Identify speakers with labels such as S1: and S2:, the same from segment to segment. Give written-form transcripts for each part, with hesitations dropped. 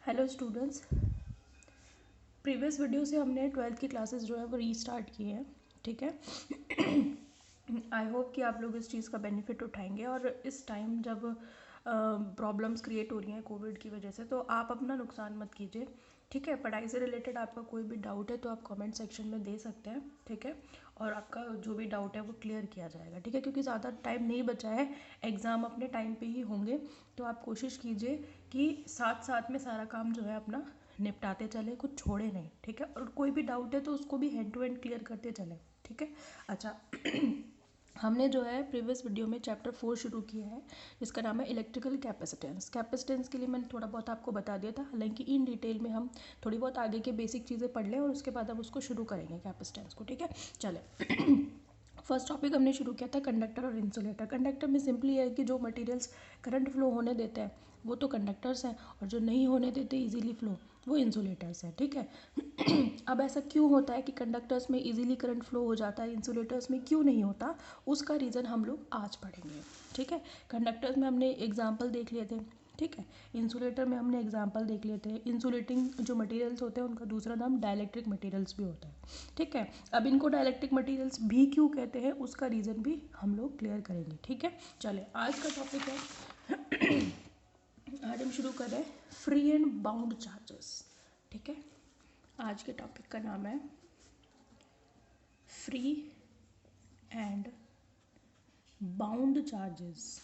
S1: Hello students, previous video से हमने 12th की क्लासेस जो है वो रीस्टार्ट की हैं। ठीक है। आई होप कि आप लोग इस चीज़ का बेनिफिट उठाएंगे और इस टाइम जब प्रॉब्लम्स क्रिएट हो रही हैं कोविड की वजह से, तो आप अपना नुकसान मत कीजिए। ठीक है। पढ़ाई से रिलेटेड आपका कोई भी डाउट है तो आप कमेंट सेक्शन में दे सकते हैं। ठीक है। और आपका जो भी डाउट है वो क्लियर किया जाएगा। ठीक है। क्योंकि ज़्यादा टाइम नहीं बचा है, एग्ज़ाम अपने टाइम पे ही होंगे, तो आप कोशिश कीजिए कि साथ साथ में सारा काम जो है अपना निपटाते चले, कुछ छोड़े नहीं। ठीक है। और कोई भी डाउट है तो उसको भी हैंड टू हैंड क्लियर करते चले। ठीक है। अच्छा। हमने जो है प्रीवियस वीडियो में चैप्टर 4 शुरू किया है, जिसका नाम है इलेक्ट्रिकल कैपेसिटेंस। कैपेसिटेंस के लिए मैंने थोड़ा बहुत आपको बता दिया था, हालांकि इन डिटेल में हम थोड़ी बहुत आगे के बेसिक चीज़ें पढ़ लें और उसके बाद हम उसको शुरू करेंगे कैपेसिटेंस को। ठीक है। चले। फर्स्ट टॉपिक हमने शुरू किया था कंडक्टर और इंसुलेटर। कंडक्टर में सिंपली है कि जो मटेरियल्स करंट फ्लो होने देते हैं वो तो कंडक्टर्स हैं, और जो नहीं होने देते इजीली फ्लो वो इंसुलेटर्स हैं। ठीक है। अब ऐसा क्यों होता है कि कंडक्टर्स में इजीली करंट फ्लो हो जाता है, इंसुलेटर्स में क्यों नहीं होता, उसका रीज़न हम लोग आज पढ़ेंगे। ठीक है। कंडक्टर्स में हमने एग्जाम्पल देख लिए थे। ठीक है। इंसुलेटर में हमने एग्जाम्पल देख लिए थे। इंसुलेटिंग जो मटेरियल्स होते हैं उनका दूसरा नाम डाइलेक्ट्रिक मटेरियल्स भी होता है। ठीक है। अब इनको डाइलेक्ट्रिक मटेरियल्स भी क्यों कहते हैं उसका रीज़न भी हम लोग क्लियर करेंगे। ठीक है। चले, आज का टॉपिक है आज हम शुरू कर रहे हैं फ्री एंड बाउंड चार्जेस। ठीक है। आज के टॉपिक का नाम है फ्री एंड बाउंड चार्जेस।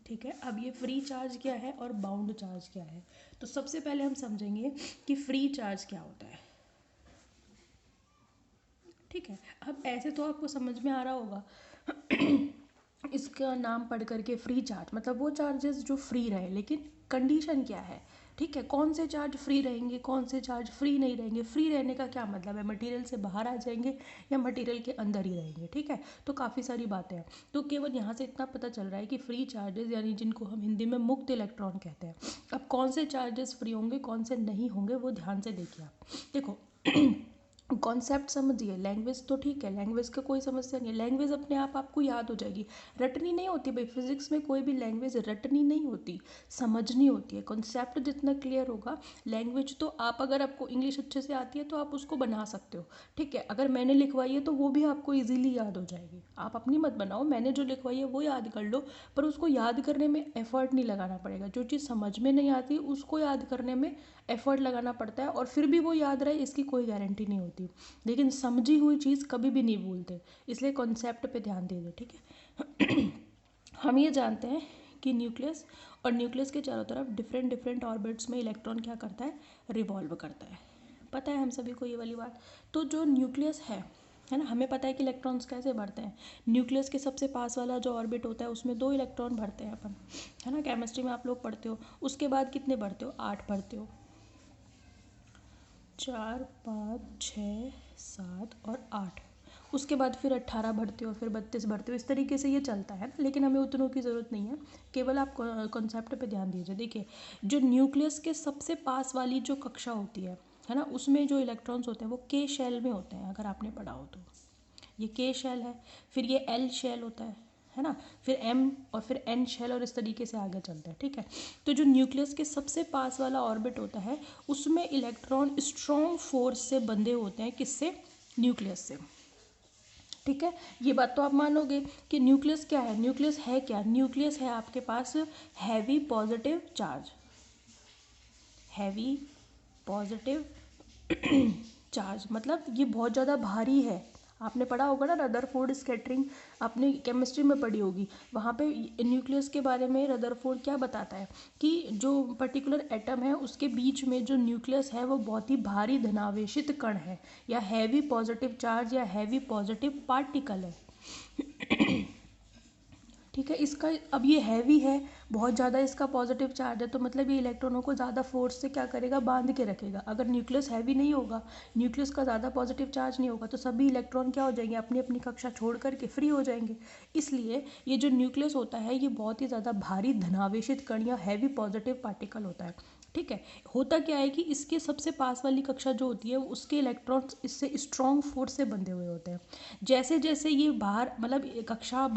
S1: ठीक है। अब ये फ्री चार्ज क्या है और बाउंड चार्ज क्या है, तो सबसे पहले हम समझेंगे कि फ्री चार्ज क्या होता है। ठीक है। अब ऐसे तो आपको समझ में आ रहा होगा इसका नाम पढ़ करके फ्री चार्ज मतलब वो चार्जेस जो फ्री रहे, लेकिन कंडीशन क्या है। ठीक है। कौन से चार्ज फ्री रहेंगे, कौन से चार्ज फ्री नहीं रहेंगे। फ्री रहने का क्या मतलब है, मटेरियल से बाहर आ जाएंगे या मटेरियल के अंदर ही रहेंगे। ठीक है। तो काफ़ी सारी बातें हैं, तो केवल यहाँ से इतना पता चल रहा है कि फ्री चार्जेस यानी जिनको हम हिंदी में मुक्त इलेक्ट्रॉन कहते हैं। अब कौन से चार्जेस फ्री होंगे कौन से नहीं होंगे वो ध्यान से देखिए आप। देखो कॉन्सेप्ट समझिए। लैंग्वेज तो ठीक है, लैंग्वेज का कोई समस्या नहीं है, लैंग्वेज अपने आप आपको याद हो जाएगी। रटनी नहीं होती भाई, फिजिक्स में कोई भी लैंग्वेज रटनी नहीं होती, समझनी होती है। कॉन्सेप्ट जितना क्लियर होगा, लैंग्वेज तो आप अगर आपको इंग्लिश अच्छे से आती है तो आप उसको बना सकते हो। ठीक है। अगर मैंने लिखवाई है तो वो भी आपको ईजिली याद हो जाएगी। आप अपनी मत बनाओ, मैंने जो लिखवाई है वो याद कर लो, पर उसको याद करने में एफर्ट नहीं लगाना पड़ेगा। जो चीज़ समझ में नहीं आती उसको याद करने में एफर्ट लगाना पड़ता है, और फिर भी वो याद रहे इसकी कोई गारंटी नहीं होती। लेकिन समझी हुई चीज़ कभी भी नहीं भूलते, इसलिए कॉन्सेप्ट पे ध्यान दे दो। ठीक है। हम ये जानते हैं कि न्यूक्लियस और न्यूक्लियस के चारों तरफ डिफरेंट डिफरेंट ऑर्बिट्स में इलेक्ट्रॉन क्या करता है, रिवॉल्व करता है। पता है हम सभी को ये वाली बात। तो जो न्यूक्लियस है ना, हमें पता है कि इलेक्ट्रॉन्स कैसे भरते हैं। न्यूक्लियस के सबसे पास वाला जो ऑर्बिट होता है उसमें 2 इलेक्ट्रॉन भरते हैं अपन, है ना, केमिस्ट्री में आप लोग पढ़ते हो। उसके बाद कितने भरते हो, 8 भरते हो। 4, 5, 6, 7 और 8। उसके बाद फिर 18 भरते हो, फिर 32 भरते हो। इस तरीके से ये चलता है, लेकिन हमें उतनों की ज़रूरत नहीं है, केवल आप कॉन्सेप्ट पे ध्यान दीजिए। देखिए, जो न्यूक्लियस के सबसे पास वाली जो कक्षा होती है ना, उसमें जो इलेक्ट्रॉन्स होते हैं वो के शेल में होते हैं, अगर आपने पढ़ा हो तो। ये के शेल है, फिर ये एल शेल होता है ना, फिर एम और फिर एन शेल, और इस तरीके से आगे चलता है। ठीक है। तो जो न्यूक्लियस के सबसे पास वाला ऑर्बिट होता है उसमें इलेक्ट्रॉन स्ट्रॉन्ग फोर्स से बंधे होते हैं, किससे, न्यूक्लियस से। ठीक है। ये बात तो आप मानोगे कि न्यूक्लियस क्या है, न्यूक्लियस है क्या, न्यूक्लियस है आपके पास heavy positive charge, heavy positive charge मतलब ये बहुत ज़्यादा भारी है। आपने पढ़ा होगा ना रदरफोर्ड स्कैटरिंग, आपने केमिस्ट्री में पढ़ी होगी। वहाँ पे न्यूक्लियस के बारे में रदरफोर्ड क्या बताता है कि जो पर्टिकुलर एटम है उसके बीच में जो न्यूक्लियस है वो बहुत ही भारी धनावेशित कण है, या हैवी पॉजिटिव चार्ज या हैवी पॉजिटिव पार्टिकल है। ठीक है। इसका अब ये हैवी है, बहुत ज़्यादा इसका पॉजिटिव चार्ज है, तो मतलब ये इलेक्ट्रॉनों को ज़्यादा फोर्स से क्या करेगा, बांध के रखेगा। अगर न्यूक्लियस हैवी नहीं होगा, न्यूक्लियस का ज़्यादा पॉजिटिव चार्ज नहीं होगा, तो सभी इलेक्ट्रॉन क्या हो जाएंगे, अपनी अपनी कक्षा छोड़ करके फ्री हो जाएंगे। इसलिए ये जो न्यूक्लियस होता है ये बहुत ही ज़्यादा भारी धनावेशित कण या हैवी पॉजिटिव पार्टिकल होता है। ठीक है। होता क्या है कि इसके सबसे पास वाली कक्षा जो होती है उसके इलेक्ट्रॉन्स इससे स्ट्रॉन्ग फोर्स से बंधे हुए होते हैं। जैसे जैसे ये बाहर मतलब कक्षा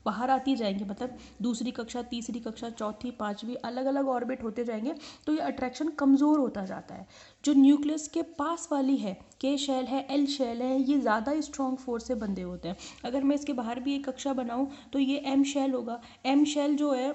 S1: बाहर आती जाएंगे, मतलब दूसरी कक्षा, तीसरी कक्षा, चौथी, पाँचवीं, अलग अलग ऑर्बिट होते जाएंगे, तो ये अट्रैक्शन कमज़ोर होता जाता है। जो न्यूक्लियस के पास वाली है, के शेल है, एल शेल है, ये ज़्यादा स्ट्रॉन्ग फोर्स से बंधे होते हैं। अगर मैं इसके बाहर भी एक कक्षा बनाऊँ तो ये एम शेल होगा। एम शेल जो है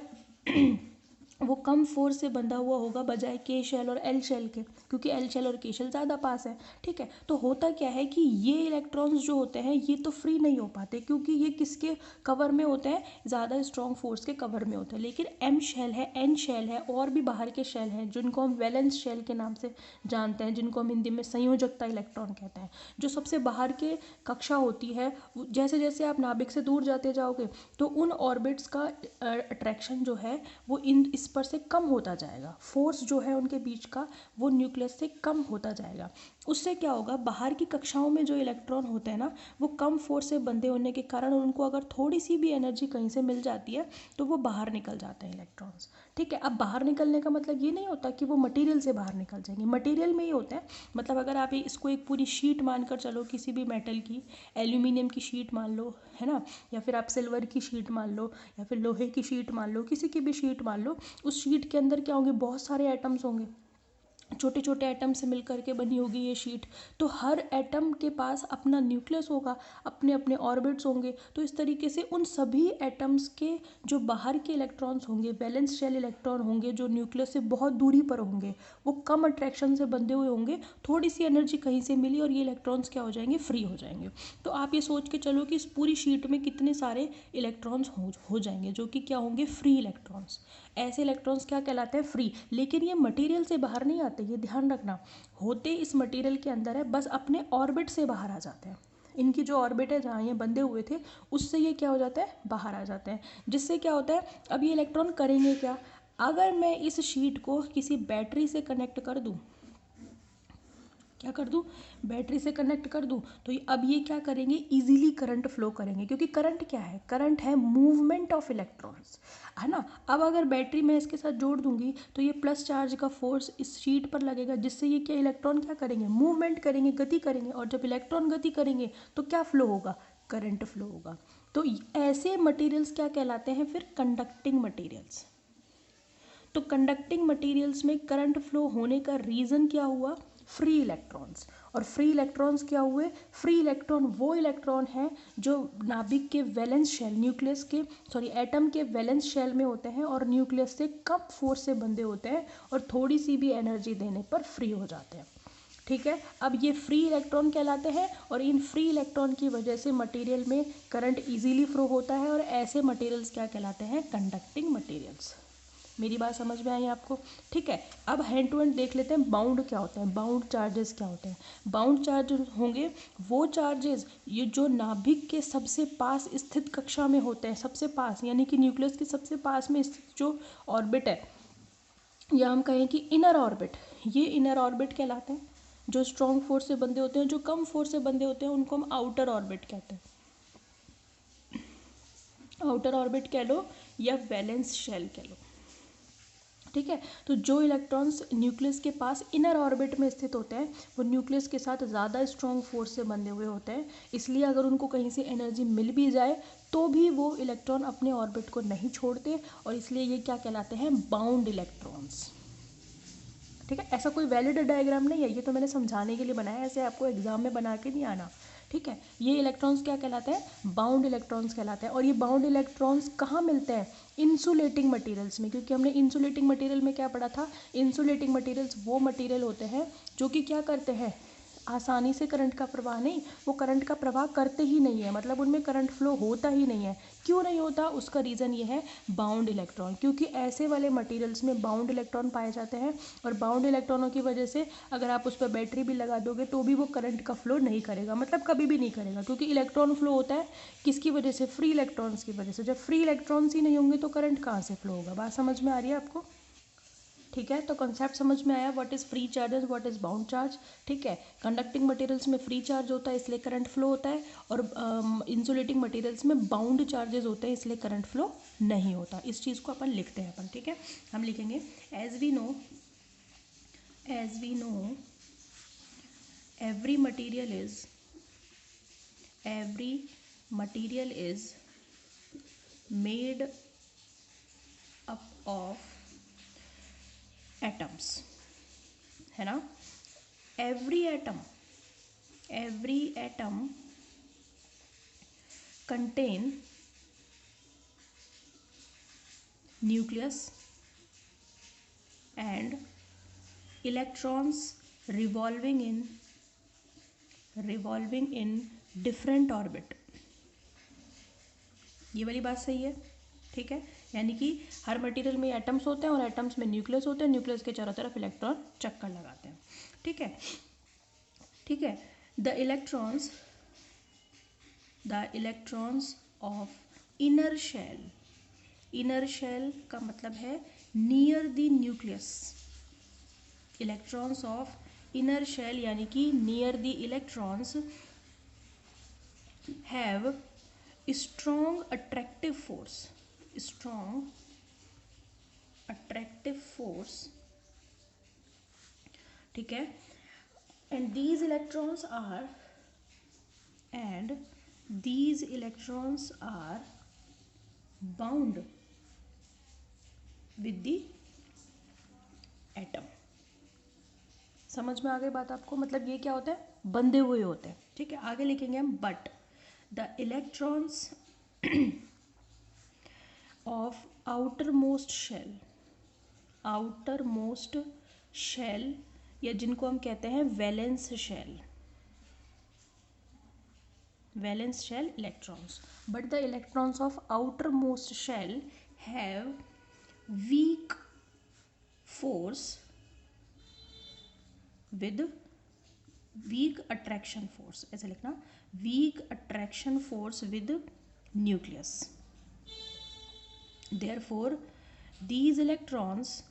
S1: वो कम फोर्स से बंधा हुआ होगा बजाय के शेल और एल शेल के, क्योंकि एल शेल और के शेल ज़्यादा पास है। ठीक है, तो होता क्या है कि ये इलेक्ट्रॉन्स जो होते हैं ये तो फ्री नहीं हो पाते, क्योंकि ये किसके कवर में होते हैं, ज़्यादा स्ट्रॉन्ग फोर्स के कवर में होते हैं। लेकिन एम शेल है, एन शेल है, और भी बाहर के शेल हैं जिनको हम वैलेंस शेल के नाम से जानते हैं, जिनको हम हिंदी में संयोजकता इलेक्ट्रॉन कहते हैं। जो सबसे बाहर के कक्षा होती है, जैसे जैसे आप नाभिक से दूर जाते जाओगे तो उन ऑर्बिट्स का अट्रैक्शन जो है वो इस पर से कम होता जाएगा। फोर्स जो है उनके बीच का वो न्यूक्लियस से कम होता जाएगा। उससे क्या होगा, बाहर की कक्षाओं में जो इलेक्ट्रॉन होते हैं ना, वो कम फोर्स से बंधे होने के कारण उनको अगर थोड़ी सी भी एनर्जी कहीं से मिल जाती है तो वो बाहर निकल जाते हैं इलेक्ट्रॉन्स। ठीक है, अब बाहर निकलने का मतलब ये नहीं होता कि वो मटेरियल से बाहर निकल जाएंगे, मटेरियल में ही होते हैं। मतलब अगर आप इसको एक पूरी शीट मानकर चलो, किसी भी मेटल की, एल्यूमिनियम की शीट मान लो, है ना, या फिर आप सिल्वर की शीट मान लो, या फिर लोहे की शीट मान लो, किसी की भी शीट मान लो, उस शीट के अंदर क्या होंगे, बहुत सारे एटम्स होंगे, छोटे छोटे एटम से मिलकर के बनी होगी ये शीट। तो हर एटम के पास अपना न्यूक्लियस होगा, अपने अपने ऑर्बिट्स होंगे। तो इस तरीके से उन सभी एटम्स के जो बाहर के इलेक्ट्रॉन्स होंगे, वैलेंस शेल इलेक्ट्रॉन होंगे, जो न्यूक्लियस से बहुत दूरी पर होंगे, वो कम अट्रैक्शन से बंधे हुए होंगे। थोड़ी सी एनर्जी कहीं से मिली और ये इलेक्ट्रॉन्स क्या हो जाएंगे, फ्री हो जाएंगे। तो आप ये सोच के चलो कि इस पूरी शीट में कितने सारे इलेक्ट्रॉन्स हो जाएंगे जो कि क्या होंगे, फ्री इलेक्ट्रॉन्स। ऐसे इलेक्ट्रॉन्स क्या कहलाते हैं, फ्री। लेकिन ये मटेरियल से बाहर नहीं आते, ये ध्यान रखना, होते इस मटेरियल के अंदर है, बस अपने ऑर्बिट से बाहर आ जाते हैं। इनकी जो ऑर्बिट है जहाँ ये बंधे हुए थे उससे ये क्या हो जाता है, बाहर आ जाते हैं। जिससे क्या होता है, अब ये इलेक्ट्रॉन करेंगे क्या, अगर मैं इस शीट को किसी बैटरी से कनेक्ट कर दूँ, क्या कर दूँ, बैटरी से कनेक्ट कर दूँ, तो अब ये क्या करेंगे, इजीली करंट फ्लो करेंगे। क्योंकि करंट क्या है, करंट है मूवमेंट ऑफ इलेक्ट्रॉन्स, है ना। अब अगर बैटरी मैं इसके साथ जोड़ दूंगी तो ये प्लस चार्ज का फोर्स इस शीट पर लगेगा, जिससे ये क्या, इलेक्ट्रॉन क्या करेंगे, मूवमेंट करेंगे, गति करेंगे। और जब इलेक्ट्रॉन गति करेंगे तो क्या फ्लो होगा, करंट फ्लो होगा। तो ऐसे मटेरियल्स क्या कहलाते हैं फिर, कंडक्टिंग मटेरियल्स। तो कंडक्टिंग मटेरियल्स में करंट फ्लो होने का रीज़न क्या हुआ, फ्री इलेक्ट्रॉन्स। और फ्री इलेक्ट्रॉन्स क्या हुए, फ्री इलेक्ट्रॉन वो इलेक्ट्रॉन हैं जो नाभिक के वैलेंस शेल, न्यूक्लियस के, सॉरी एटम के वैलेंस शेल में होते हैं और न्यूक्लियस से कम फोर्स से बंधे होते हैं और थोड़ी सी भी एनर्जी देने पर फ्री हो जाते हैं। ठीक है, अब ये फ्री इलेक्ट्रॉन कहलाते हैं और इन फ्री इलेक्ट्रॉन की वजह से मटेरियल में करंट इजीली फ्लो होता है और ऐसे मटेरियल्स क्या कहलाते हैं, कंडक्टिंग मटेरियल्स। मेरी बात समझ में आई आपको। ठीक है, अब हैंड टू हैंड देख लेते हैं बाउंड क्या होते हैं, बाउंड चार्जेस क्या होते हैं। बाउंड चार्ज होंगे वो चार्जेस ये जो नाभिक के सबसे पास स्थित कक्षा में होते हैं, सबसे पास यानी कि न्यूक्लियस के सबसे पास में स्थित जो ऑर्बिट है, या हम कहें कि इनर ऑर्बिट, ये इनर ऑर्बिट कहलाते हैं। जो स्ट्रॉन्ग फोर्स से बंधे होते हैं, जो कम फोर्स से बंधे होते हैं, उनको हम आउटर ऑर्बिट कहते हैं। आउटर ऑर्बिट कह लो या वैलेंस शेल कह लो। ठीक है, तो जो इलेक्ट्रॉन्स न्यूक्लियस के पास इनर ऑर्बिट में स्थित होते हैं वो न्यूक्लियस के साथ ज़्यादा स्ट्रॉन्ग फोर्स से बंधे हुए होते हैं। इसलिए अगर उनको कहीं से एनर्जी मिल भी जाए तो भी वो इलेक्ट्रॉन अपने ऑर्बिट को नहीं छोड़ते, और इसलिए ये क्या कहलाते हैं, बाउंड इलेक्ट्रॉन्स। ठीक है, ऐसा कोई वैलिड डायग्राम नहीं है, ये तो मैंने समझाने के लिए बनाया है, ऐसे आपको एग्जाम में बना के नहीं आना। ठीक है, ये इलेक्ट्रॉन्स क्या कहलाते हैं, बाउंड इलेक्ट्रॉन्स कहलाते हैं। और ये बाउंड इलेक्ट्रॉन्स कहाँ मिलते हैं, इंसुलेटिंग मटेरियल्स में। क्योंकि हमने इंसुलेटिंग मटेरियल में क्या पढ़ा था, इंसुलेटिंग मटेरियल्स वो मटेरियल होते हैं जो कि क्या करते हैं, आसानी से करंट का प्रवाह नहीं, वो करंट का प्रवाह करते ही नहीं है, मतलब उनमें करंट फ्लो होता ही नहीं है। क्यों नहीं होता, उसका रीज़न ये है बाउंड इलेक्ट्रॉन। क्योंकि ऐसे वाले मटेरियल्स में बाउंड इलेक्ट्रॉन पाए जाते हैं और बाउंड इलेक्ट्रॉनों की वजह से अगर आप उस पर बैटरी भी लगा दोगे तो भी वो करंट का फ्लो नहीं करेगा, मतलब कभी भी नहीं करेगा। क्योंकि इलेक्ट्रॉन फ्लो होता है किसकी वजह से, फ्री इलेक्ट्रॉन्स की वजह से। जब फ्री इलेक्ट्रॉन्स ही नहीं होंगे तो करंट कहाँ से फ्लो होगा। बात समझ में आ रही है आपको। ठीक है, तो कॉन्सेप्ट समझ में आया, what is free charges, what is bound charge. ठीक है, कंडक्टिंग मटेरियल्स में फ्री चार्ज होता है इसलिए करंट फ्लो होता है, और इंसुलेटिंग मटेरियल्स में बाउंड चार्जेस होते हैं इसलिए करंट फ्लो नहीं होता। इस चीज़ को अपन लिखते हैं अपन। ठीक है, हम लिखेंगे as we know every material is made up of atoms, है ना। Every atom contain nucleus and electrons revolving in different orbit. ये वाली बात सही है, ठीक है। यानी कि हर मटेरियल में एटम्स होते हैं और एटम्स में न्यूक्लियस होते हैं, न्यूक्लियस के चारों तरफ इलेक्ट्रॉन चक्कर लगाते हैं, ठीक है, ठीक है। The electrons of inner shell का मतलब है near the nucleus. Electrons of inner shell यानी कि near the electrons have strong attractive force, ठीक है। and these electrons are bound with the atom। समझ में आ गई बात आपको? मतलब ये क्या होता है, बंधे हुए होते हैं, ठीक है। आगे लिखेंगे हम, but the electrons of outermost shell या जिनको हम कहते हैं valence shell electrons, but the electrons of outermost shell have weak force with weak attraction force, ऐसे लिखना, weak attraction force with nucleus. Therefore, these electrons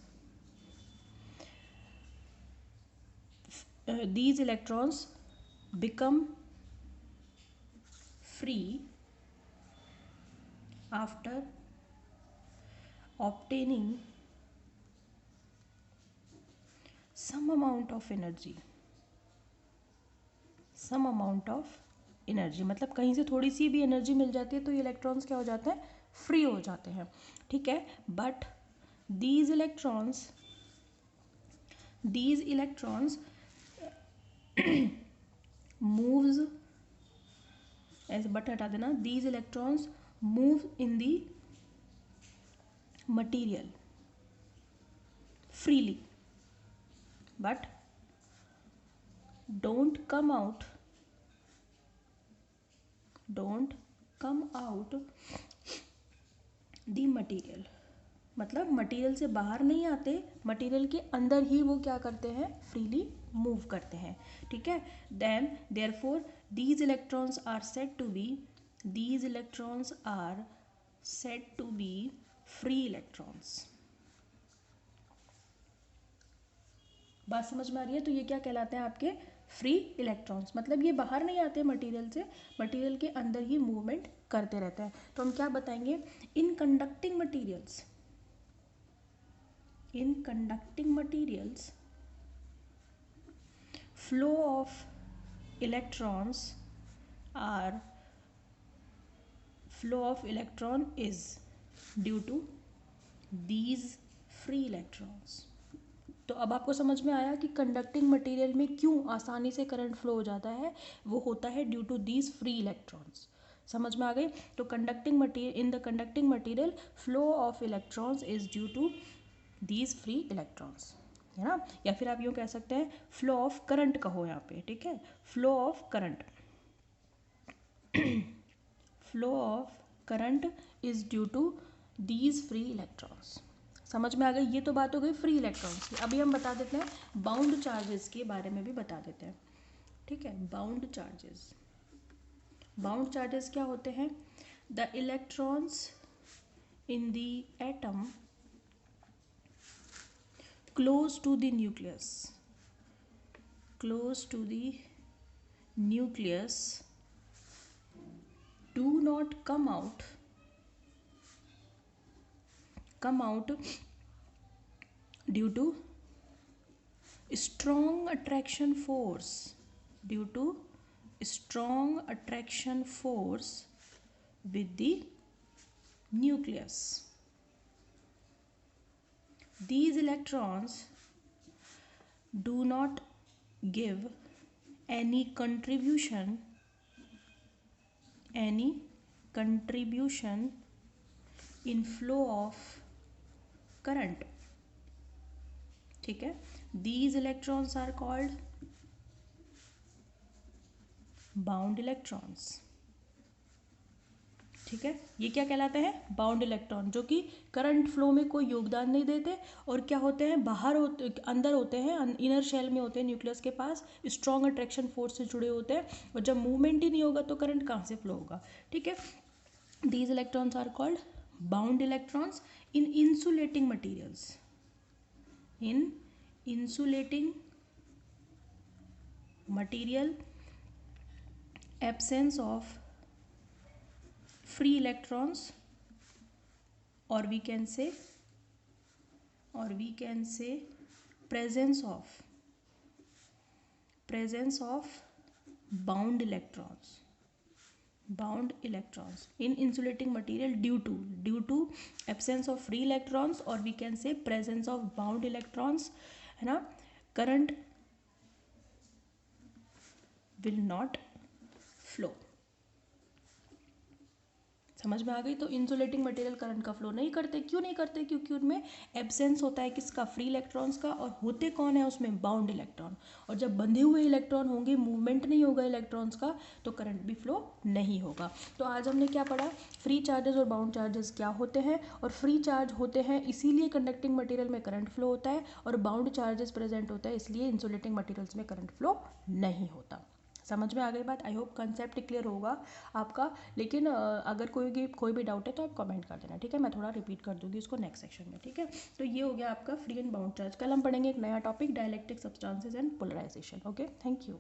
S1: become free after obtaining some amount of energy। मतलब कहीं से थोड़ी सी भी energy मिल जाती है तो ये इलेक्ट्रॉन्स क्या हो जाते हैं, फ्री हो जाते हैं, ठीक है। बट these electrons moves, ऐसे बट हटा देना, these electrons move in the material freely but don't come out the material। मतलब मटेरियल से बाहर नहीं आते, मटेरियल के अंदर ही वो क्या करते हैं, फ्रीली मूव करते हैं, ठीक है। Then therefore these electrons are said to be free electrons। बात समझ में आ रही है? तो ये क्या कहलाते हैं आपके, फ्री इलेक्ट्रॉन्स। मतलब ये बाहर नहीं आते मटेरियल से, मटेरियल के अंदर ही मूवमेंट करते रहते हैं। तो हम क्या बताएंगे, in conducting materials flow of electron is due to these free electrons। तो अब आपको समझ में आया कि कंडक्टिंग मटेरियल में क्यों आसानी से करंट फ्लो हो जाता है, वो होता है due to these free electrons. समझ में आ गई? तो in the conducting material flow of electrons is due to these free electrons, है ना। या फिर आप यूँ कह सकते हैं फ्लो ऑफ करंट कहो यहाँ पे, ठीक है, flow of current is due to these free electrons. समझ में आ गई? ये तो बात हो गई फ्री इलेक्ट्रॉन्स की। अभी हम बता देते हैं बाउंड चार्जेस के बारे में भी बता देते हैं, ठीक है। बाउंड चार्जेस क्या होते हैं, the electrons in the atom close to the nucleus do not come out due to strong attraction force with the nucleus. These electrons do not give any contribution in flow of current. ठीक है, these electrons are called bound electrons. ठीक है, ये क्या कहलाते हैं? Bound electron, जो कि करंट फ्लो में कोई योगदान नहीं देते और क्या होते हैं, बाहर होते, अंदर होते हैं, इनर शेल में होते हैं, न्यूक्लियस के पास स्ट्रॉन्ग अट्रैक्शन फोर्स से जुड़े होते हैं, और जब मूवमेंट ही नहीं होगा तो करंट कहाँ से फ्लो होगा? ठीक है, these electrons are called bound electrons in insulating materials. In insulating material, absence of free electrons, or we can say presence of bound electrons in insulating material due to absence of free electrons, or we can say presence of bound electrons, है ना, current will not flow. समझ में आ गई? तो insulating material current का flow नहीं करते. क्यों नहीं करते? क्योंकि उनमें एब्सेंस होता है किसका? फ्री इलेक्ट्रॉन्स का. और होते कौन है उसमें? Bound electron. और जब बंधे हुए इलेक्ट्रॉन होंगे, मूवमेंट नहीं होगा इलेक्ट्रॉन्स का, तो करंट भी फ्लो नहीं होगा. तो आज हमने क्या पढ़ा? फ्री चार्जेस और बाउंड चार्जेस क्या होते हैं. और फ्री चार्ज होते हैं इसीलिए कंडक्टिंग मटेरियल में करंट फ्लो होता है, और बाउंड चार्जेस प्रेजेंट होता है इसलिए इंसुलेटिंग मटेरियल्स में करंट फ्लो नहीं होता. समझ में आ गई बात? आई होप कंसेप्ट क्लियर होगा आपका. लेकिन अगर कोई भी डाउट है तो आप कमेंट कर देना. ठीक है, मैं थोड़ा रिपीट कर दूंगी इसको नेक्स्ट सेक्शन में. ठीक है, तो ये हो गया आपका फ्री एंड बाउंड चार्ज. कल हम पढ़ेंगे एक नया topic, dielectric substances and polarisation. Okay, thank you.